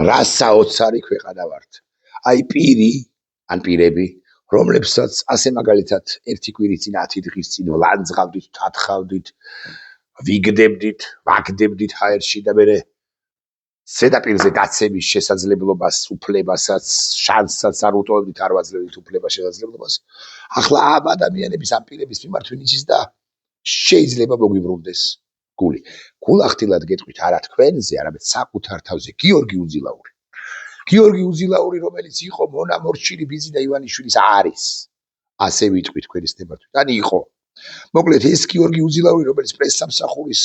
რა საოცარი ქვეყანა ვართ. აი პირი ან პირები, რომლებსაც ასე მაგალითად ერთი კვირის წინ 10 დღის წინ ლანძღავდით, თათხავდით, ვიგდებდით, ვაგდებდით ჰაერში და მე ზედაპირზე დაცემის შესაძლებლობას, უფლებასაც, შანსსაც არ უტოვებდით, არ ვაძლევდით უფლებას, შესაძლებლობას. ახლა ამ ადამიანების, ამ პირების მიმართ ვინ იცის და შეიძლება მოგვიბრუნდეს გული. გულახდილად გეტყვით არა თქვენზე, არამედ საკუთარ თავზე. გიორგი უძილაური. გიორგი უძილაური, რომელიც იყო მონა მორჩილი ბიზინა ივანიშვილის არის. ასე ვიტყვით თქვენის ნებართვით. ან იყო. მოკლედ ეს გიორგი უძილაური, რომელიც პრესსამსახურის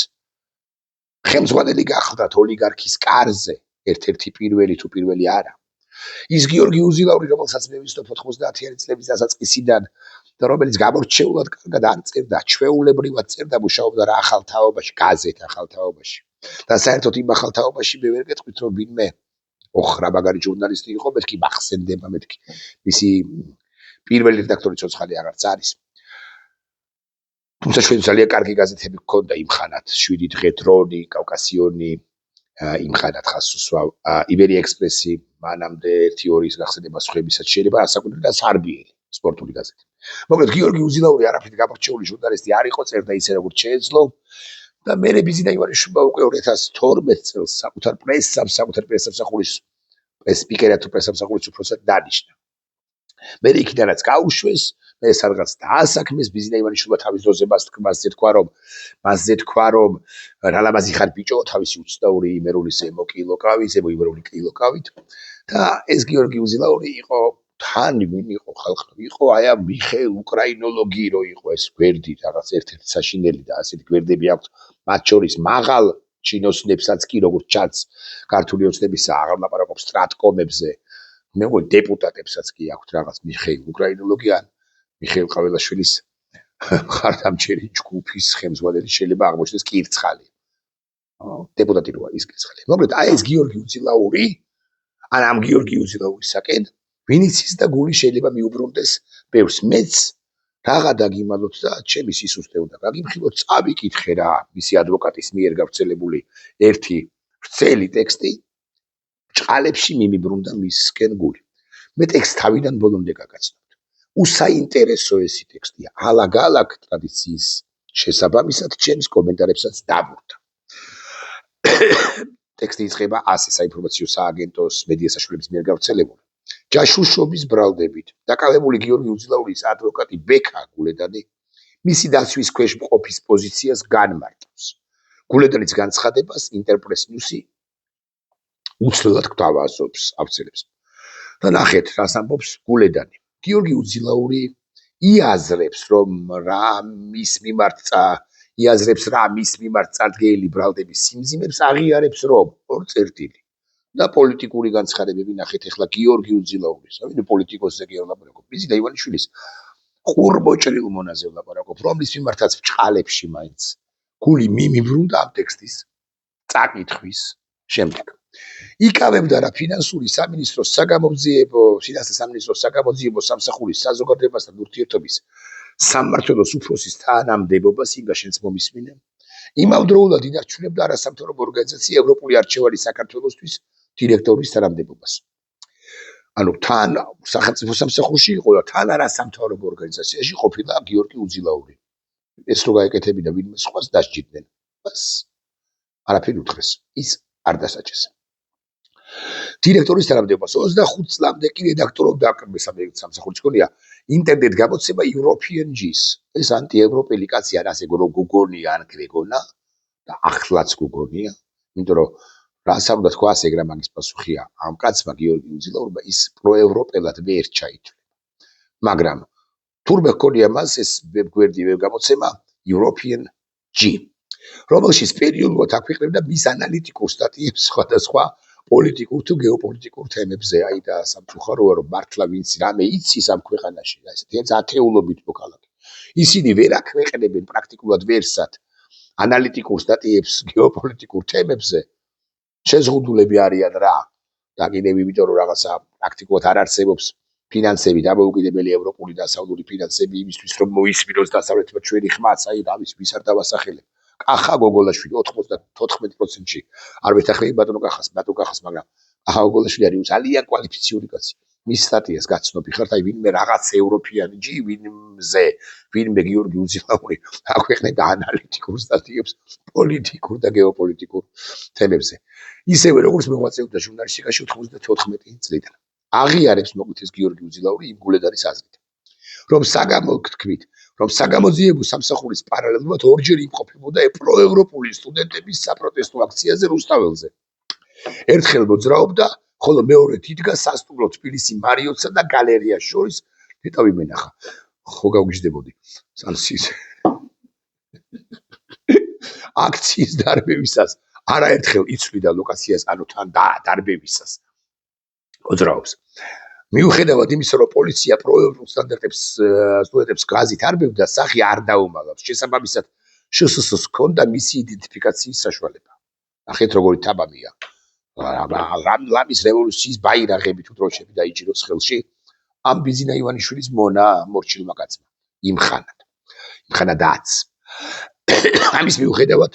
ხელმძღვანელი გახლდათ ოლიგარქის კარზე, ერთ-ერთი პირველი თუ პირველი არა. ის გიორგი უძილაური, რომელსაც მე ვიცნობ 90-იანი წლების დასაწყისიდან და რომელიც გამორჩეულად კარგად ანწერდა, ჩვეულებრივად წერდა, მუშაობდა რა ახალ თაობაში, გაზეთ ახალ თაობაში. და საერთოდ იმ ახალ თაობაში მე ვერ გეტყვით, რომ ვინმე ოხრა მაგარი ჟურნალისტი იყო, მეთქი მახსენდება, მეთქი მისი პირველი რედაქტორი ცოცხალი აღარც არის. თუმცა ჩვენ ძალიან კარგი გაზეთები გქონდა იმ ხანად, 7 დღე, დრონი, კავკასიონი, იმ ხანად ხას უსვავ, იბერია ექსპრესი, მანამდე 1-2 გახსენება სხვებისაც შეიძლება ასაკუთრებდა სარბიელი სპორტული გაზეთი. მოკლედ გიორგი უძილაური არაფრით გამორჩეული ჟურნალისტი არ იყო, წერდა ისე როგორც შეეძლო და მე ბიზინა ივანიშვილმა უკვე 2012 წელს საკუთარ პრესსამსახურის სპიკერად თუ პრესსამსახურის უფროსად დანიშნა. მე იქიდანაც გაუშვეს, მე სადღაც დაასაქმეს ბიზინა ივანიშვილმა თავის დროზე მასზე თქვა რომ რა ლამაზი ხარ ბიჭო, თავისი უცნაური იმერული ზემო იმერული კილოკავით და ეს გიორგი უძილაური იყო თან ვინ იყო ხალხი იყო აი ამ მიხეილ უკრაინოლოგი რო იყო ეს გვერდი რაღაც ერთ-ერთი საშინელი და ასეთი გვერდები აქვს მათ შორის მაღალ ჩინოსნებსაც კი როგორც ჩანს ქართული ოცნებისა აღარ ლაპარაკობს სტრატკომებზე მე მგონი დეპუტატებსაც კი აქვს რაღაც მიხეილ უკრაინოლოგი ან მიხეილ ყაველაშვილის ხარდამჭერი ჯგუფის ხელმძღვანელი შეიძლება აღმოჩნდეს კირცხალი დეპუტატი როა ის კირცხალი მოკლედ აი ეს გიორგი უძილაური ან ამ გიორგი უძილაურისაკენ ვინც ის და გული შეიძლება მიუბრუნდეს ბევრს მეც რაღა დაგიმალოთ და ჩემი სისუსტე უნდა გაგიმხილოთ წავიკითხე რა მისი ადვოკატის მიერ გავრცელებული ერთი ვრცელი ტექსტი ჭყალებში მიმიბრუნდა მისკენ გული მე ტექსტ თავიდან ბოლომდე გაგაცნობთ უსაინტერესო ესი ტექსტია ალაგ-ალაგ ტრადიციის შესაბამისად ჩემს კომენტარებსაც დაბრუნდა ტექსტი იწყება ასე საინფორმაციო სააგენტოს მედია საშუალების მიერ გავრცელებული ჯაშუშობის ბრალდებით დაკავებული გიორგი უძილაურის ადვოკატი ბექა გულედანი მისი დაცვის ქვეშ მყოფის პოზიციას განმარტავს გულედანის განცხადებას ინტერპრეს ნიუსი უცვლელად გვთავაზობს ავცელებს და ნახეთ რას ამბობს გულედანი გიორგი უძილაური იაზრებს რა მის მიმართ წარდგენილი ბრალდების სიმძიმებს აღიარებს რომ ორ წერტილი და პოლიტიკური განცხადებები ნახეთ ახლა გიორგი უძილაურის ავინო პოლიტიკოსზე კი ელაპარაკობ ბიზინა ივანიშვილის ყურბოჭრილ მონაზე ელაპარაკობ რომლის მიმართაც ბრჭყალებში მაინც გული მიმიბრუნდა ამ ტექსტის წაკითხვის შემდეგ იკავებდა რა ფინანსური სამინისტროს საგამოძიებო სამსახურის საზოგადოებასთან ურთიერთობის სამმართველოს უფროსის თანამდებობას იგაშენს მომისმინე იმავდროულად ინარჩუნებდა არასამთავრობო ორგანიზაცია ევროპული არჩევანი საქართველოსთვის დირექტორის თანამდებობას. ანუ თან სახელმწიფო სამსახურში იყო და თან არასამთავრობო ორგანიზაციაში ყოფილა გიორგი უძილაური. ეს რო გაეკეთებინა ვინმე სხვას დასჯიდნენ. ბას. არაფერი უთხრეს. ის არ დასაჯეს. დირექტორის თანამდებობას 25 წლამდე კი რედაქტორობდა სამსახურის გონია ინტერნეტ გამოცემა European G's. ეს ანტიევროპელი კაცი არ ასე გოგონია ან გრეგონა და ახლაც გოგონია. იმიტომ რომ რას უნდა თქვა ასე ეგრა მაგის პასუხია ამ კაცმა გიორგი უძილაურმა ის პროევროპელად ვერ ჩაითვლება მაგრამ თურმე ჰქონია მას ეს გვერდი გამოცემა European G რომელშიც პერიოდულად აქვეყნებდა მის ანალიტიკურ სტატიებს სხვადასხვა პოლიტიკურ თუ გეოპოლიტიკურ თემებზე აი და სამწუხაროა რომ მართლა ვინც რამე იცის ამ ქვეყანაში და ესეთი ათეულობით მოქალაქე ისინი ვერ აქვეყნებენ პრაქტიკულად ვერსად ანალიტიკურ სტატიებს გეოპოლიტიკურ თემებზე შეზღუდულები არიან რა და კიდევ იმიტომ რომ რაღაცა პრაქტიკულად არ არსებობს ფინანსები დამოუკიდებელი ევროპული და დასავლური ფინანსები იმისთვის რომ მოისმინოს დასავლეთმა ჩვენი ხმაც აი ამის ვის არ დავასახელებ კახა გოგოლაშვილი 94%-ში არ ვეთახმები ბატონო კახას მაგრამ ახალგაზრდაშვილი არის ძალიან კვალიფიციური კაცი. მის სტატიას გაცნობი ხართ, აი ვინმე რაღაც ევროპიანი ჯი, ვინმე გიორგი უძილაური აქვეყნებდა ანალიტიკურ სტატიებს პოლიტიკურ და გეოპოლიტიკურ თემებზე. ისევე როგორც მოღვაწეობდა ჟურნალისტიკაში 94 წლიდან. აღიარებს მოკლედ ეს გიორგი უძილაური იმ გულედარის აზრით, რომ საგამოძიებულ სამსახურის პარალელურად ორჯერ იმყოფებოდა პროევროპული სტუდენტების საპროტესტო აქციაზე რუსთაველზე. ერთხელ მოძრაობდა, ხოლო მეორედ იდგა სასტუმრო თბილისი მარიოტსა და გალერეას შორის. ნეტავი მენახა, ხო გავგიჟდებოდი. აქციის დარბევისას არაერთხელ იცვლიდა ლოკაციას, ანუ თან დარბევისას მოძრაობს. მიუხედავად იმისა, რომ პოლიცია პროევროპულ სტუდენტებს გაზით არბევდა, სახი არ დაუმალავს. შესაბამისად, შსს ჰქონდა მისი იდენტიფიკაციის საშუალება. ნახეთ როგორი თაბამია. ლამის რევოლუციის ბაირაღები თუ დროშები დაიჭიროს ხელში ამ ბიზინა ივანიშვილის მონა მორჩილმა კაცმა იმხანადაც. ამის მიუხედავად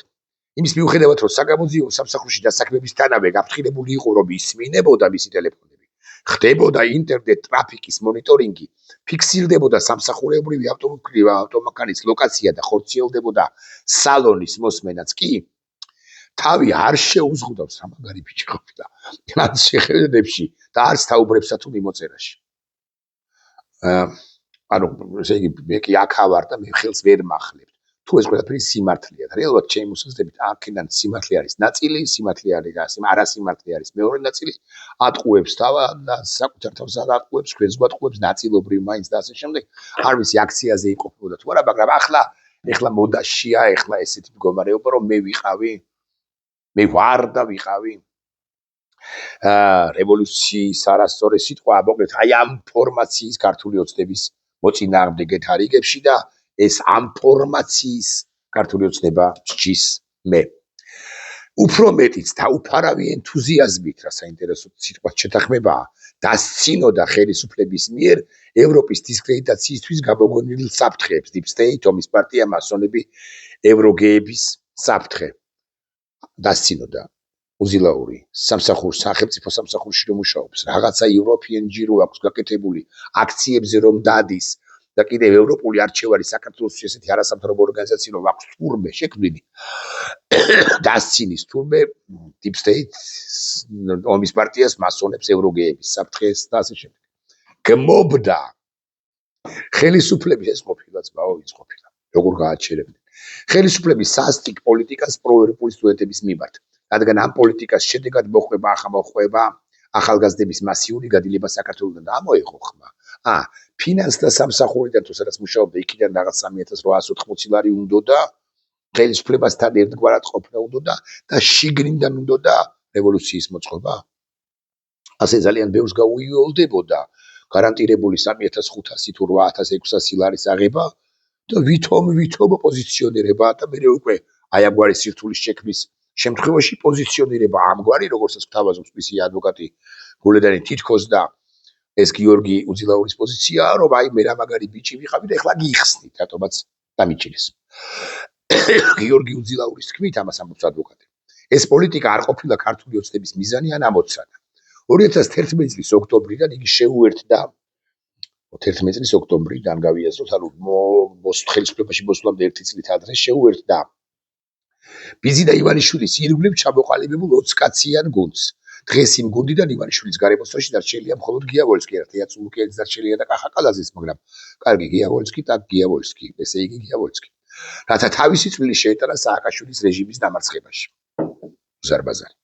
რომ საგამოძიებო სამსახურში დასაქმებისთანავე გაფრთხილებული იყო, რომ ისმინებოდა მისი ტელეფონები, ხდებოდა ინტერნეტ ტრაფიკის მონიტორინგი, ფიქსირდებოდა სამსახურებრივი ავტომანქანის ლოკაცია და ხორციელდებოდა სალონის მოსმენაც კი, თავი არ შეუზღუდავს რა მაგარი ბიჭი ყოფილა ამ შეხედვებში და არც თაუბრებსა თუ მიმოწერაში. ანუ ესე იგი მე კი აქ ავარ და მე ხელს ვერ მახლებთ. თუ ეს ყველაფერი სიმართლეა, რეალურად ჩემი მოსაზრებით აქედან სიმართლე არის ნაწილი, სიმართლე არის არასიმართლე არის მეორე ნაწილი, ატყუებს და საკუთარ თავს ატყუებს, ჩვენს გვატყუებს ნაწილობრივ მაინც და ასე შემდეგ. არ ვიცი აქციაზე იყოფებოდა თუ არა, მაგრამ ახლა მოდაშია, ახლა ესეთი მდგომარეობა, რომ მე ვიყავი, მე ვარ და ვიყავი რევოლუციის არასწორი სიტყვა, მოკლედ აი ამ ფორმაციის ქართული ოცნების მოწინააღმდეგე თარიგებში და ეს ამ ფორმაციის ქართული ოცნება სჯის მე. უფრო მეტიც დაუფარავი ენთუზიაზმით, რა საინტერესო სიტყვა შეთანხმებაა, დასცინოდა ხელისუფლების მიერ ევროპის დისკრედიტაციისთვის გამოგონილ საფრთხეებს, Deep State, ომის პარტია, მასონები, ევროგეების საფრთხე. დასცინოდა უზილაური სახელმწიფო სამსახურში რომ მუშაობს, რაღაცა European ჯირო აქვს გაკეთებული, აქციებზე რომ დადის და კიდევ ევროპული არჩევანი საქართველოს ესეთი არასამთავრობო ორგანიზაცია რომ აქვს თურმე შექმნილი დასცინის თურმე Deep State, ომის პარტიას, მასონებს, ევროგეების საფრთხეს და ასე შემდეგ. გმობდა ხელისუფლების ეს ყოფილა ძმაო, ის ყოფილა. როგორ გააჩერებდნენ. ხელისუფლების სასტიკ პოლიტიკას პროევროპული სტუდენტების მიმართ. რადგან ამ პოლიტიკას შედეგად მოხვება ახალგაზრდების მასიური გადილება საქართველოსთან და ამოიღო ხმა. ფინანსთა სამსახურიდან თუ სადაც მუშაობდა, იქიდან რაღაც 3880 ლარი უნდოდა, ხელისუფლებასთან ერთგვარად ყოფნა უნდოდა და შიგნიდან უნდოდა რევოლუციის მოწყობა. ასე ძალიან ბევრს გაუიოლდებოდა გარანტირებული 3500 თუ 8600 ლარის აღება და ვითომ პოზიციონირება და მე უკვე აი ამგვარი სირთულის შექმნის შემთხვევაში პოზიციონირება ამგვარი, როგორცაც გთავაზობს მისი ადვოკატი გულედანი თითქოს და ეს გიორგი უძილაურის პოზიციაა, რომ აი მე რა მაგარი ბიჭი ვიყავი და ეხლა გიხსნით, რატომაც დამიჭირეს. გიორგი უძილაურის თქმით, ამას ამბობს ადვოკატი, ეს პოლიტიკა არ ყოფილა ქართული ოცნების მიზანი ან ამოცანა. 2011 წლის ოქტომბრიდან იგი შეუერთდა 11 წლის ოქტომბრიდან გავიაზროთ, ანუ ხელისუფლებაში მოსვლამდე 1 წლით ადრე შეუერთდა ბიზინა ივანიშვილის ირგვლივ ჩამოყალიბებულ 20 კაციან გუნდს. დღეს იმ გუნდიდან ივანიშვილის გარემოსტოში დარჩენილია მხოლოდ გიავოლსკი, ერთია წულუკიელის დარჩენილია და კახაკალაძის, მაგრამ კარგი გიავოლსკი და გიავოლსკი, ესე იგი გიავოლსკი. რათა თავისი წვლილი შეეტანა სააკაშვილის რეჟიმის დამარცხებაში. ზარბაზარი.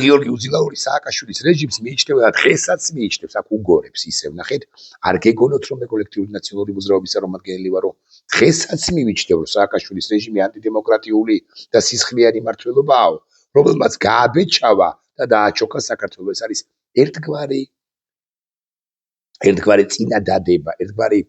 გიორგი უძილაური სააკაშვილის რეჟიმს მიიჩნევა და დღესაც მიიჩნევს, აქ უგორებს ისევ ნახეთ, არ გეგონოთ რომ მე კოლექტიური ნაციონალური მოძრაობის წარმომადგენელი ვარო, დღესაც მივიჩნევ რომ სააკაშვილის რეჟიმი ანტიდემოკრატიული და სისხლიანი მმართველობაა, რომელმაც გააბეჭავა და დააჩოქა საქართველოს. ეს არის ერთგვარი წინადადება, ერთგვარი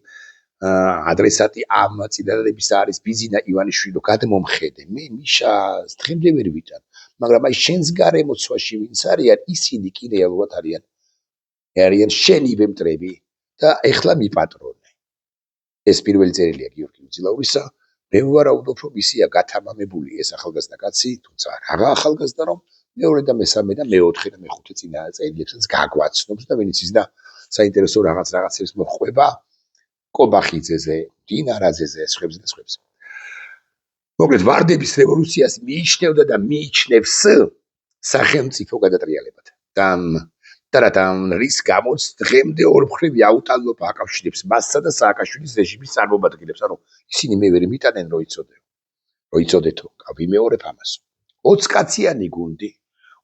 ადრესატი ამ წინადადების არის ბიზინა ივანიშვილო, გადმომხედე, მე მიშას დღემდე ვერ ვიტან, მაგრამ აი შენს გარემოცვაში ვინც არიან, ისინი კი რეალურად არიან შენივე მტრები და ეხლა მიპატრონე. ეს პირველი წერილია გიორგი უძილაურისა, მე ვარაუდობ, რომ ისია გათამამებული ეს ახალგაზრდა კაცი, თუმცა რაღა ახალგაზრდა რომ მეორე და მესამე და მეოთხე და მეხუთე წინა წელიებსაც გაგვაცნობს და ვინც იზნა საინტერესო რაღაცებს მოხვება კობახიძეზე, დინარაძეზე, სხვებზე და სხვებზე. მოკლედ ვარდების რევოლუციას მიიჩნევდა და მიიჩნევს სახელმწიფო გადატრიალებად. და რის გამოც დღემდე ორმხრივი აუტანლობა აკავშირებს მასსა და სააკაშვილის რეჟიმის წარმომადგენლებს. ანუ ისინი მე ვერ მიტანენ რო იცოდეთო, ვიმეორებ ამას. 20 კაციანი გუნდი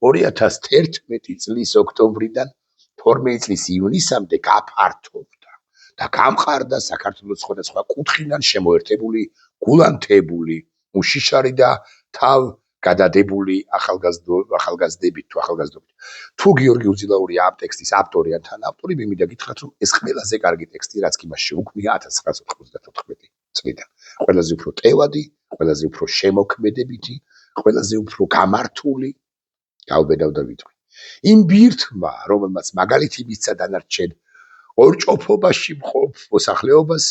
2011 წლის ოქტომბრიდან 12 წლის ივნისამდე გაფართოვდა და გამყარდა საქართველოს სხვადასხვა კუთხიდან შემოერთებული გულანთებული, უშიშარი და თავ გადადებული ახალგაზრდებით თუ ახალგაზრდობით. თუ გიორგი უძილაური ამ ტექსტის ავტორი ან თანაავტორი, მე მინდა გითხრათ, რომ ეს ყველაზე კარგი ტექსტი, რაც კი მას შეუქმნია 1994 წლიდან. ყველაზე უფრო ტევადი, ყველაზე უფრო შემოქმედებითი, ყველაზე უფრო გამართული, გავბედავ და ვიტყვი. იმ ბირთმა, რომელმაც მაგალითი მისცა დანარჩენ ორჭოფობაში მყოფ მოსახლეობას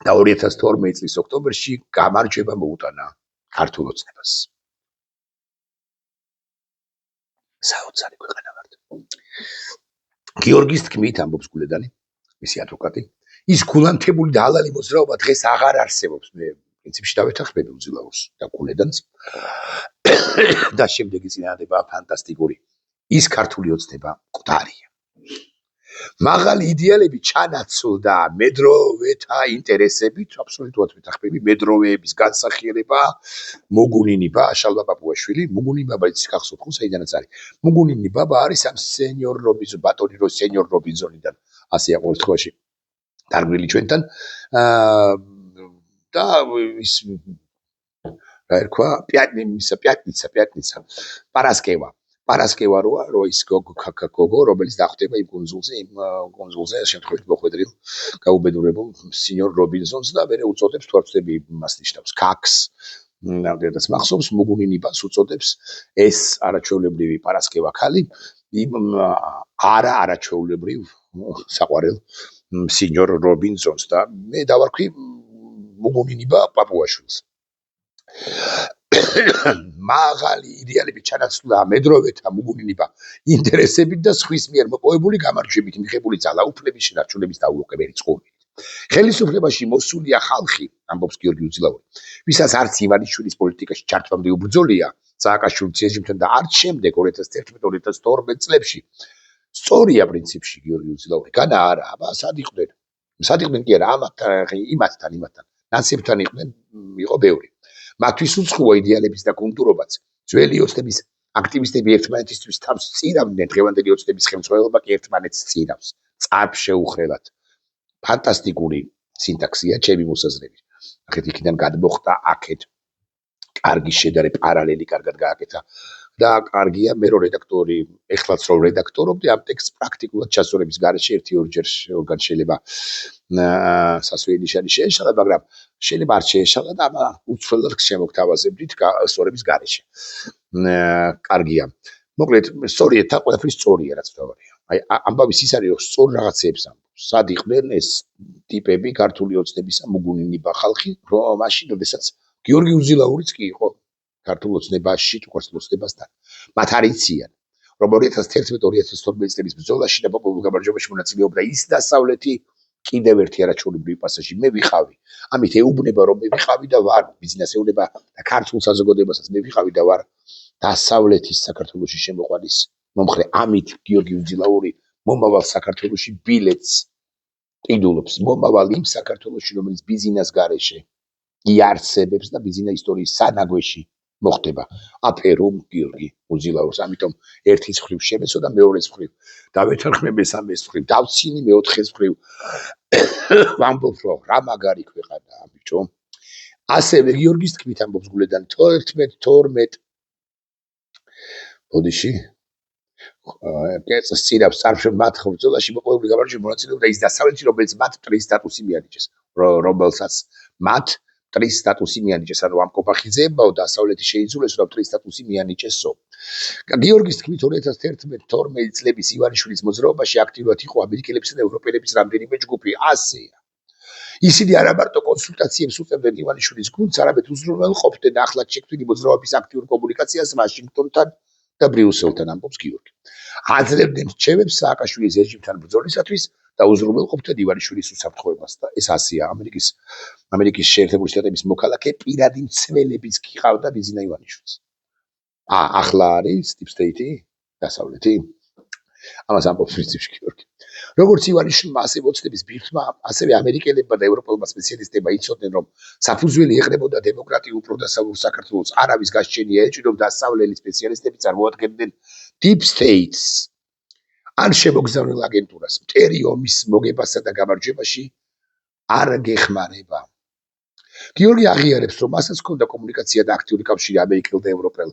და 2012 წლის ოქტომბერში გამარჯვება მოუტანა ქართულ ოცნებას. საოცარი ქვეყანა ვართ. გიორგის თქმით, ამბობს გულედანი, მისი ადვოკატი, ის გულანთებული და ალალი მოძრაობა დღეს აღარ არსებობს. მე პრინციპში დავეთანხმები უძილაურს და გულედანს. და შემდეგი წინადადება ფანტასტიკური. ის ქართული ოცნება მკვდარია. მაღალი იდეალები ჩანაცვლდა მედროვეთა ინტერესებით, აბსოლუტურად ვეთანხმები, მედროვეების განსახიერება, მოგუნინი ბაბა, შალვა პაპუაშვილი, მოგუნინი ბაბა ის გახსოვთ ხო, საიდანაც არის. მოგუნინი ბაბა არის ამ სენიორ რობინზონ, ბატონი სენიორ რობინზონიდან, ასე ყოველ შემთხვევაში დარგვილი ჩვენთან. და ის რა ერქვა, პიატნიცა, პარასკევა რო ის გოგო, რომელიც დახვდება იმ კუნძულზე შემთხვევით მოხვედრილ გაუბედურებულ სენიორ რობინზონს და მერე უწოდებს თუ არ ვწდები მას ნიშნავს ქაქს. ნამდვილად მახსოვს, მოგუნინი ბას უწოდებს ეს არაჩვეულებრივი პარასკევა ქალი იმ არაჩვეულებრივ საყვარელ სენიორ რობინზონს და მე დავარქვი მოგუნინი ბა პაპუაშვილს. მაღალი იდეალები ჩანაცვლდა მედროვეთა მოგუნინიბა ინტერესებით და სხვის მიერ მოპოვებული გამარჯვებით მიღებული ძალაუფლების შენარჩუნების დაუროკებელი წყობით. ხელისუფლებაში მოსულია ხალხი, ამბობს გიორგი უძილაური, ვისაც არც ივანიშვილის პოლიტიკაში ჩართვამდე უბრძოლია სააკაშვილის რეჟიმთან და არც შემდეგ 2011-2012 წლებში. სწორია პრინციპში გიორგი უძილაური, განა არა, აბა სად იყვნენ კი არა იმათთან ნაცებთან იყვნენ, იყო ბევრი. მათთვის უცხოა იდეალების და კულტურობაც. ძველი ოცნების აქტივისტები ერთმანეთისთვის თავს წირავდნენ, დღევანდელი ოცნების ხელმძღვანელობა კი ერთმანეთს წირავს. წარფ შეუხრელად. ფანტასტიკური სინტაქსია ჩემი მოსაზრებით. ახეთ იქიდან გადმოხდა აქეთ კარგი შედარე პარალელი კარგად გააკეთა და კარგია მე რო რედაქტორი, ეხლაც რო რედაქტორობდი ამ ტექსტს პრაქტიკულად ჩასწორების გარეშე ერთი-ორჯერ შეიძლება სასველი ნიშანი შეეშალა, მაგრამ შეიძლება არ შეეშალა და უცვლელად შემოგთავაზებდით სწორების გარეშე. კარგია. მოკლედ, სწორია, ყველაფერი სწორია, რაც ვთქვია. აი, ამბავის ის არის, რომ სწორ რაღაცებს ამბობს. სად იყვნენ ეს ტიპები ქართული ოცნებისა, მოგუნინიბა ხალხი, რომ მაშინ, როდესაც გიორგი უძილაურიც კი იყო ქართულ ოცნებაში, თუ ქართულ ოცნებასთან. მათ არ იციან, რომ 2011-2012 წლების ბრძოლაში და პოპულურ გამარჯვებაში მონაწილეობდა ის დასავლეთი კიდევ ერთი არაჩვეულებრივი პასაჟი. მე ვიყავი. ამით ეუბნება, რომ მე ვიყავი და ვარ ბიზნეს ეუბნება და ქართულ საზოგადოებასაც მე ვიყავი და ვარ დასავლეთის საქართველოში შემოყვანის მომხრე. ამით გიორგი უძილაური მომავალ საქართველოში ბილეთს ყიდულობს. მომავალ იმ საქართველოში, რომელიც ბიზნეს გარეშე იარსებებს და ბიზნეს ისტორიის სანაგვეში მოხდება. აფერომ გიორგი უძილაურს. ამიტომ ერთის მხრივ შემეცო და მეორეს მხრივ დავეთანხმე, მესამეს მხრივ დავცინი, მეოთხეს მხრივ ვამბობ, რომ რა მაგარი ქვეყანაა ბიჭო. ასევე გიორგის თქმით ამბობს გულედან 11-12 ბოდიში კეცს წირავს წარფშ მათ ხმბრძოლაში მოპოვებული გამარჯვება მონაწილეობდა ის დასავლეთი, რომელიც მათ მტრის სტატუსი მიანიჭეს, რომელსაც მათ მტრის სტატუსი მიანიჭეს, ანუ ამ კობახიძეებმა დასავლეთი შეიძულეს, რომ მტრის სტატუსი მიანიჭესო. გიორგის თქმით 2011-12 წლების ივანიშვილის მოძრაობაში აქტიურად იყო ამერიკელებისა და ევროპელების რამდენიმე ჯგუფი. ასეა. ისინი არა მარტო კონსულტაციებს უწევდნენ ივანიშვილის გუნდს, არამედ უზრუნველყოფდნენ ახლად შექმნილი მოძრაობის აქტიურ კომუნიკაციას ვაშინგტონთან და ბრიუსელთან ამბობს გიორგი. აძლევდნენ რჩევებს სააკაშვილის რეჟიმთან ბრძოლისათვის და უზრუნველყოფდნენ ივანიშვილის უსაფრთხოებას და ეს ასია ამერიკის შეერთებული შტატების მოქალაქე პირადი მცველებიც გიყავდა ბიზინა ივანიშვილს. ახლა არის deep state-ი დასავლეთი. ამას ამბობს პრინციპში გიორგი. როგორც ივანიშვილმა ასევე ოცნების ბირთმა, ასევე ამერიკელებმა და ევროპელმა სპეციალისტებმა იცოდნენ, რომ საფუძველი ეყრებოდა დემოკრატიულ პროდასავლურ საქართველოს არავის გასჩენია ეჭვიდო დასავლელი სპეციალისტები წარმოადგენდნენ deep states ან შემოგზავნილ აგენტურას. მტერი ომის მოგებასა და გამარჯვებაში არ გეხმარება. გიორგი აღიარებს, რომ მასაც ჰქონდა კომუნიკაცია და აქტიური კავშირი ამერიკელ და ევროპელ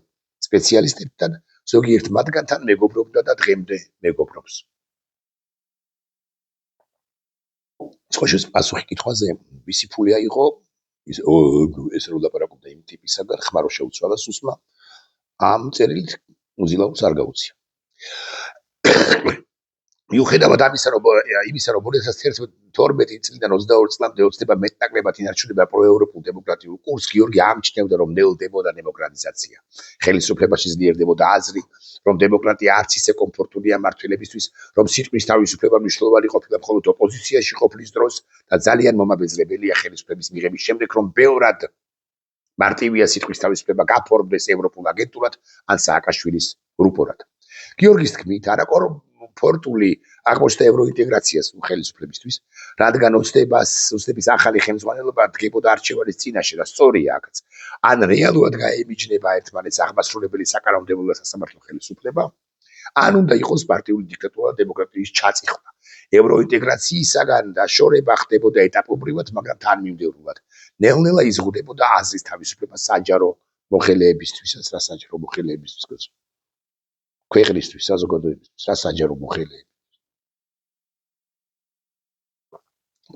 სპეციალისტებთან, ზოგიერთ მათგანთან მეგობრობდა და დღემდე მეგობრობს. სკოშის პასუხი კითხვაზე, ვისი ფული აიღო, ეს რო ლაპარაკობდა იმ ტიპისაგან, ხმარო შეუცვალა სუსმა, ამ წერილით უზილაურს არ გაუწია. მიუხედავად ამისა, რომ 2012 წლიდან 22 წლამდე ოცნება მეტნაკლებად ინარჩუნებდა პროევროპულ დემოკრატიულ კურსს, გიორგი ამჩნევდა, რომ ნელდებოდა დემოკრატიზაცია. ხელისუფლებაში ძლიერდებოდა აზრი, რომ დემოკრატია არც ისე კომფორტულია მმართველებისთვის, რომ სიტყვის თავისუფლება მნიშვნელოვანი ყოფილა მხოლოდ ოპოზიციაში ყოფნის დროს და ძალიან მომაბეზრებელია ხელისუფლების მიღების შემდეგ, რომ ბევრად მარტივია სიტყვის თავისუფლება გაფორმდეს ევროპულ აგენტურად ან სააკაშვილის რუპორად. გიორგის თქმით, არაკომფორტული აღმოჩნდა ევროინტეგრაციას ხელისუფლებისთვის, რადგან ოცნების ახალი ხელმძღვანელობა დგებოდა არჩევანის წინაშე და სწორია აქაც. ან რეალურად გაემიჯნება ერთმანეთს აღმასრულებელი საკანონმდებლო სასამართლო ხელისუფლება, ან უნდა იყოს პარტიული დიქტატურა დემოკრატიის ჩაწიხვა. ევროინტეგრაციისაგან დაშორება ხდებოდა ეტაპობრივად, მაგრამ თანმიმდევრულად. ნელ-ნელა იზღუდებოდა აზრის თავისუფლება საჯარო მოხელეებისთვისაც, რა საჯარო მოხელეებისთვის, ქვეყნისთვის, საზოგადოებისთვის, რა საჯარო მოხელეები.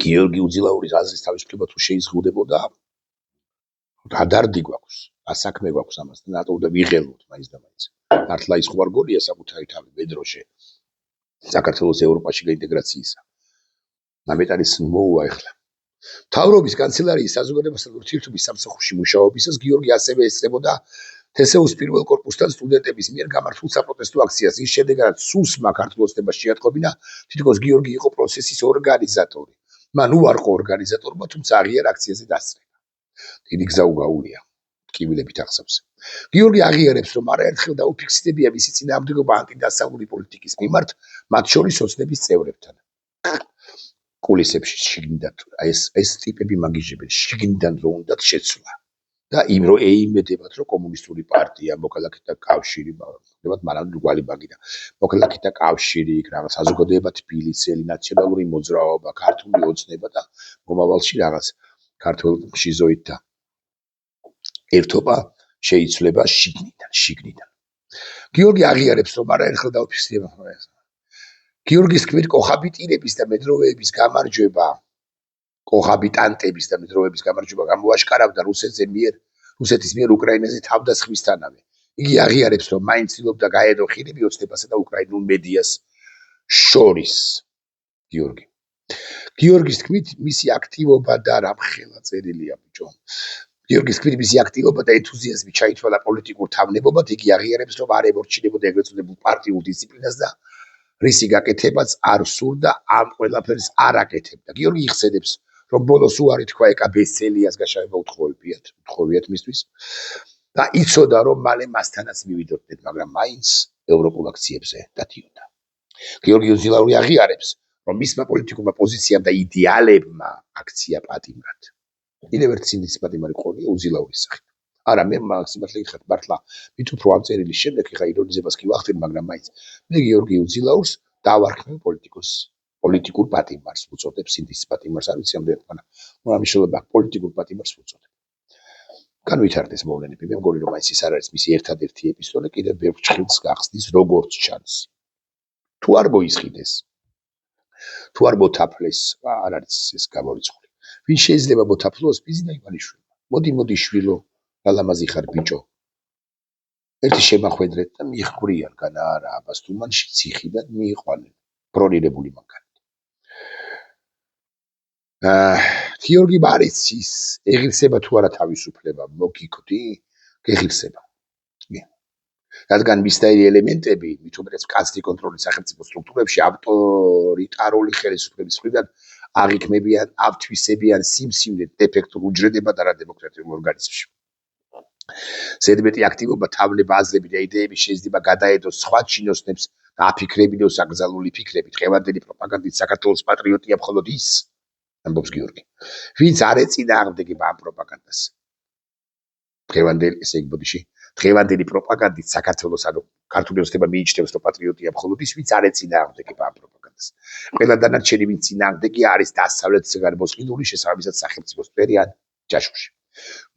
გიორგი უძილაურის აზრის თავისუფლება თუ შეიზღუდებოდა, გადარდი გვაქვს, ასაქმე გვაქვს ამასთან, რატო უნდა ვიღელოთ მაინც და მაინც. მართლა ის ხო არ გონია საკუთარი თავი ბედროშე საქართველოს ევროპაში გაინტეგრაციისა. ამიტომ ის მოუვა ახლა. მთავრობის კანცელარიის საზოგადოებასა და ურთიერთობის სამსახურში მუშაობისას გიორგი ასევე ესწრებოდა თსეუს პირველ კორპუსთან სტუდენტების მიერ გამართულ საპროტესტო აქციას. ის შედეგად სუსმა ქართულ ოცნებას შეატყობინა, თითქოს გიორგი იყო პროცესის ორგანიზატორი. მან უარყო ორგანიზატორმა, თუმცა აღიარა აქციაზე დასწრება. დიდი გზა უგაულია, ტკივილებით აღსავს. გიორგი აღიარებს, რომ არაერთხელ დაუფიქსირებია მისი წინააღმდეგობა ანტიდასავლური პოლიტიკის მიმართ, მათ შორის ოცნების წევრებთან. კულისებში შიგნიდან, ეს ტიპები მაგიჟებენ, შიგნიდან რო უნდათ შეცვლა. და იმ რო ეიმედებათ, რომ კომუნისტური პარტია, მოქალაქეთა კავშირი, მოკლედ მანამდე რგვალი მაგიდა. მოქალაქეთა კავშირი, რაღაც საზოგადოება თბილისელი, ნაციონალური მოძრაობა, ქართული ოცნება და მომავალში რაღაც ქართულ შიზოით და ერთობა შეიცვლება შიგნიდან. გიორგი აღიარებს, რომ არაერთხელ დაუფიქსირებია. გიორგის თქმით, კოჰაბიტირების და მედროვეების გამარჯვება, კოჰაბიტანტების და მედროვეების გამარჯვება გამოაშკარავდა რუსეთის მიერ უკრაინაზე თავდასხმისთანავე. იგი აღიარებს, რომ მაინც ცდილობდა გაედო ხილები ოცნებასა და უკრაინულ მედიას შორის. გიორგის თქმით, მისი აქტივობა და რამხელა წერილია ბიჭო. გიორგის თქმით, მისი აქტივობა და ენთუზიაზმი ჩაითვალა პოლიტიკურ თავნებობად. იგი აღიარებს, რომ არ ემორჩილებოდა ეგრეთ წოდებულ პარტიულ დისციპლინას და რისი გაკეთებაც არ სურდა, ამ ყველაფერს არ აკეთებდა. გიორგი იხსენებს, რომ ბოლოს უარი თქვა ეკაბესელიას გაშავება უთხოვიათ მისთვის და იცოდა, რომ მალე მასთანაც მივიდოდნენ, მაგრამ მაინც ევროპულ აქციებზე დადიოდა. გიორგი უძილაური აღიარებს, რომ მისმა პოლიტიკურმა პოზიციამ და იდეალებმა აქცია პატიმრად. კიდევ ერთი სინდის პატიმარი ყოლია უძილაურის სახით. არა, მე მაქსიმალურად იხარ მართლა მით უფრო ამ წერილის შემდეგ ხა ირონიზებას კი ვახდენ, მაგრამ მაინც მე გიორგი უძილაურს დავარქმევ პოლიტიკურ პატიმარს უწოდებ, სინდის პატიმარს არ ვიცი ამდენ ხანა. მაგრამ მიშლება პოლიტიკურ პატიმარს უწოდებ. განვითარდეს მოვლენები. მე მგონი რომ მაინც ის არ არის მისი ერთადერთი ეპიზოდი, კიდევ ბევრ ჭხილს გახსნის როგორც ჩანს. თუ არ მოისხიდეს, თუ არ მოთაფლეს, არ არის ეს გამორიცხული. ვინ შეიძლება მოთაფლოს? ბიზინა ივანიშვილი. მოდი შვილო, ლამაზი ხარ ბიჭო. ერთი შემახვედრეთ და მიიღვრიან განა არა აბასთუმანში ციხიდან მიიყვანენ. ბრონირებული მანქანით. გიორგი მარიცის ეღირსება თუ არა თავისუფლება, მოგიკვდი? გეღირსება. რადგან მისდაერი ელემენტები, მით უმეტეს მკაცრი კონტროლის სახელმწიფო სტრუქტურებში ავტორიტარული ხელისუფლების მხრიდან აღიქმებიან, ავთვისებიან სიმსივნე დეფექტურ უჯრედებად არა დემოკრატიულ ორგანიზმში. ზედმეტი აქტივობა, თავნება, აზრები და იდეები შეიძლება გადაედოს სხვა ჩინოსნებს და აფიქრებინოს აკრძალული ფიქრებით. დღევანდელი პროპაგანდით საქართველოს პატრიოტია მხოლოდ ის, ამბობს გიორგი, ვინც არ ეწინააღმდეგება ამ პროპაგანდას. დღევანდელი პროპაგანდით საქართველოს ანუ ქართული ოცნება მიიჩნევს, რომ პატრიოტია მხოლოდ ის, ვინც არ ეწინააღმდეგება ამ პროპაგანდას. ყველა დანარჩენი, ვინც წინააღმდეგია, არის დასავლეთისგან მოსყიდული, შესაბამისად სახელმწიფოს წევრი ან ჯაშუში.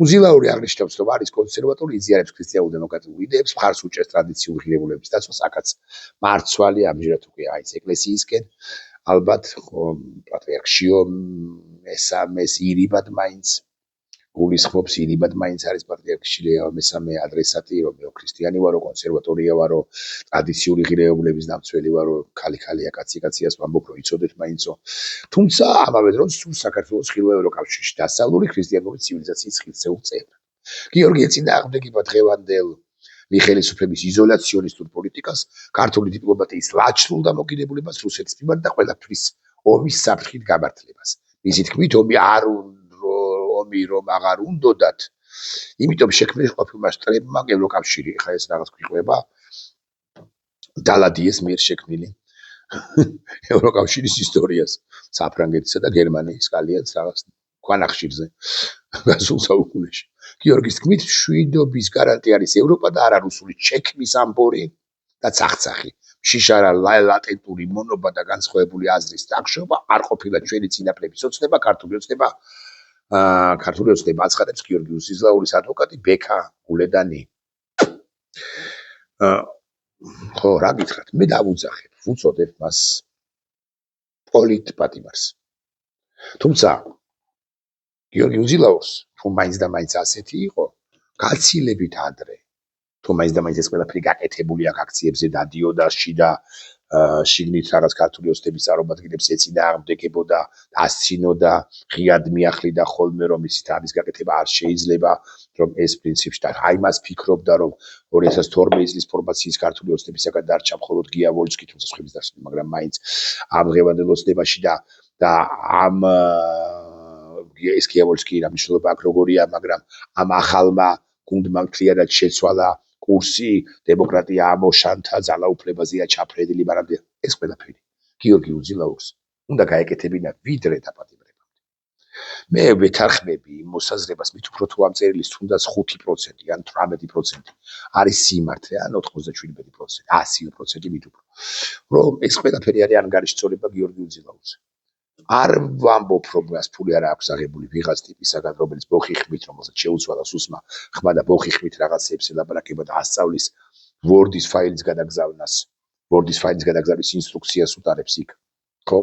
უზილაური აღნიშნავს, რომ არის კონსერვატორი, იზიარებს ქრისტიანულ დემოკრატიულ იდეებს, მხარს უჭერს ტრადიციული ღირებულებების დაცვას, აქაც მარცვალი ამჯერად უკვე არის ეკლესიისკენ, ალბათ პატრიარქშიო მესამეს ირიბად მაინც გულისხმობს, ირიბად მაინც არის პატრიარქში მესამე ადრესატი, რომ ქრისტიანი ვარო, კონსერვატორია ვარო, ტრადიციული ღირებულების დამცველი ვარო, ქალი-ქალია, კაცი-კაციას ვამბობ, რომ იცოდეთ მაინცო. თუმცა ამავე დროს სურს საქართველოს ხილვა ევროკავშირში დასავლური ქრისტიანული ცივილიზაციის ხილსეულ წევრად. გიორგი ეწინააღმდეგება დღევანდელი ხელისუფლების იზოლაციონისტურ პოლიტიკას, ქართული დიპლომატიის ლაჩნულ დამოკიდებულებას რუსეთის მიმართ და ყველაფრის ომის საფრთხით გამართლებას. მისი თქმით, ომი რომ აღარ უნდოდათ, იმიტომ შექმნეს ყოფილმა შტრებმა ევროკავშირი, ხა ეს რაღაც გვიყვება დალადიეს მიერ შექმნილი ევროკავშირის ისტორიას, საფრანგეთისა და გერმანიის კალიანს რაღაც ქვანახშირზე გასულ საუკუნეში. გიორგის თქმით, მშვიდობის გარანტი არის ევროპა და არა რუსული ჩექმის ამბორი და ცახცახი. შიშარა ლატენტური მონობა და განსხვავებული აზრის დახშობა არ ყოფილა ჩვენი წინაპრების ოცნება, ქართული ოცნება აცხადებს გიორგი უსიზლაურის ადვოკატი ბექა გულედანი. ხო, რა გითხრათ, მე დავუძახებ, ვუწოდებ მას პოლიტპატიმარს. თუმცა გიორგი უზილაურს, თუ მაინც და მაინც ასეთი იყო, გაცილებით ადრე, თუ მაინც და მაინც ეს ყველაფერი გაკეთებული აქ აქციებზე დადიოდა და შიგნით რაღაც ქართული ოცნების წარმომადგენლებს ეწინააღმდეგებოდა, ასცინოდა, ღიად მიახლიდა ხოლმე, რომ ისიც ამის გაკეთება არ შეიძლება, რომ ეს პრინციპში და აი მას ფიქრობდა, რომ 2012 წლის ფორმაციის ქართული ოცნებისაგან დარჩა მხოლოდ გია ვოლსკი, თუმცა სხვების დარჩა, მაგრამ მაინც ამ დღევანდელ ოცნებაში და ამ ეს გია ვოლსკი რა მნიშვნელობა აქვს როგორია, მაგრამ ამ ახალმა გუნდმა მთლიანად შეცვალა კურსი, დემოკრატია ამოშანთა, ძალაუფლებაზეა ჩაფრენილი, მაგრამ ეს ყველაფერი გიორგი უზილაურს უნდა გაეკეთებინა ვიდრე დაპატიმრებამდე. მე ვეთანხმები იმ მოსაზრებას, მით უფრო თუ ამ წერილის თუნდაც 5% ან 18% არის სიმართლე, ან 97%, 100% მით უფრო, რომ ეს ყველაფერი არის ანგარიშწორება გიორგი უზილაურს. არ ვამბობ, რომ მას ფული არ აქვს აღებული ვიღაც ტიპისაგან, რომელიც ბოხიხმით, რომელსაც შეუცვალა სუსმა ხმა და ბოხიხმით რაღაცებს ელაპარაკება და ასწავლის Word-ის ფაილის გადაგზავნის ინსტრუქციას უტარებს იქ. ხო?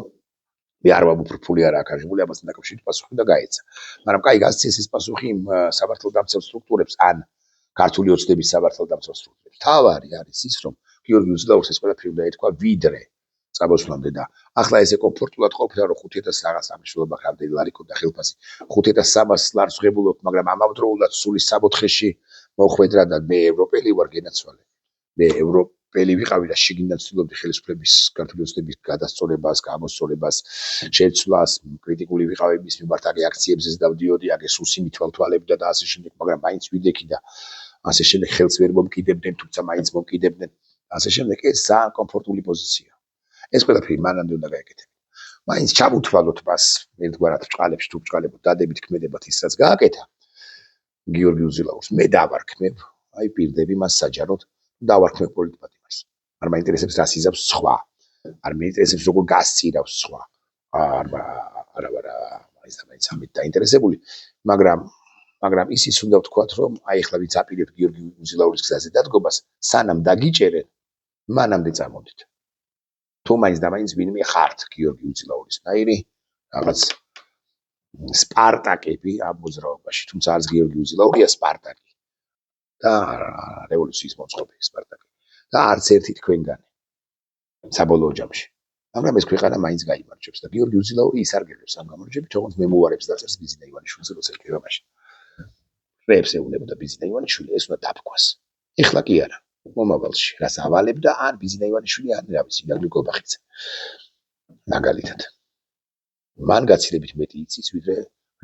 მე არ ვამბობ, რომ ფული არ აქვს აღებული, ამასთან დაკავშირებით პასუხი და გაეცა. მაგრამ კაი, გასცეს ეს პასუხი იმ სამართალდამცავ სტრუქტურებს ან ქართული ოცნების სამართალდამცავ სტრუქტურებს. თავარი არის ის, რომ გიორგი უზილაურს ეს ყველაფერი უნდა ეთქვა ვიდრე წამოსვლამდე და ახლა ესე კომფორტულად ყოფილა, რომ 5000 რაღაც ამშულობა რამდენი ლარი ქონდა ხელფასი. 5300 ლარს ვღებულობ, მაგრამ ამავდროულად სული 64-ში მოხვედრა და მე ევროპელი ვარ გენაცვალე. მე ევროპელი ვიყავი და შიგნიდან ვცდილობდი ხელისუფლების ქართული ოცნების გადასწორებას, გამოსწორებას, შეცვლას, კრიტიკული ვიყავი მის მიმართ აგე აქციებზე დავდიოდი, აგე სუსი მithვალთვალებდა და ასე შემდეგ, მაგრამ მაინც ვიდექი და ასე შემდეგ ხელს ვერ მომკიდებდნენ, თუმცა მაინც მომკიდებდნენ. ასე შემდეგ ეს ძალიან კომფორტული პოზიცია. ეს ყველაფერი მანამდე უნდა გაეკეთებინა. მაინც ჩამუთვალოთ მას ერთგვარად ბჭყალებში თუ ბჭყალებოდ დადებით ქმედებათ ის რაც გააკეთა გიორგი უზილაურს. მე დავარქმევ, აი პირდები მას საჯაროდ დავარქმევ პოლიტპატიმარს. არ მაინტერესებს რას იზამს სხვა. არ მეინტერესებს როგორ გასწირავს სხვა. არა, მაინც ამით დაინტერესებული, მაგრამ ისიც უნდა ვთქვათ, რომ აი ახლა ვინც აპირებთ გიორგი უზილაურის გზაზე დადგობას, სანამ დაგიჭერენ, მანამდე წამოდით. თუ მაინც და მაინც ვინმე ხართ გიორგი უზილაურისნაირი რაღაც სპარტაკები ამ მოძრაობაში, თუმცა არც გიორგი უზილაურია სპარტაკი და რევოლუციის მოწყობი სპარტაკი და არც ერთი თქვენგანი საბოლოო ჯამში. მაგრამ ეს ქვეყანა მაინც გაიმარჯვებს და გიორგი უზილაური ისარგებლებს ამ გამარჯვებით, თუმცა მემუარებს დაწერს ბიზნა ივანიშვილზე, როცა ეკება მაშინ. რებს ეუბნებოდა ბიზნა ივანიშვილი, ეს უნდა დაფქვას. ეხლა კი არა. მომავალში, რას ავალებდა ან ბიზნა ივანიშვილი ან რამის ირაკლი გობახიძე. მაგალითად. მან გაცილებით მეტი იცის, ვიდრე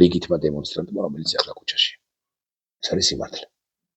რიგითმა დემონსტრანტმა, რომელიც ახლა ქუჩაში. ეს არის სიმართლე.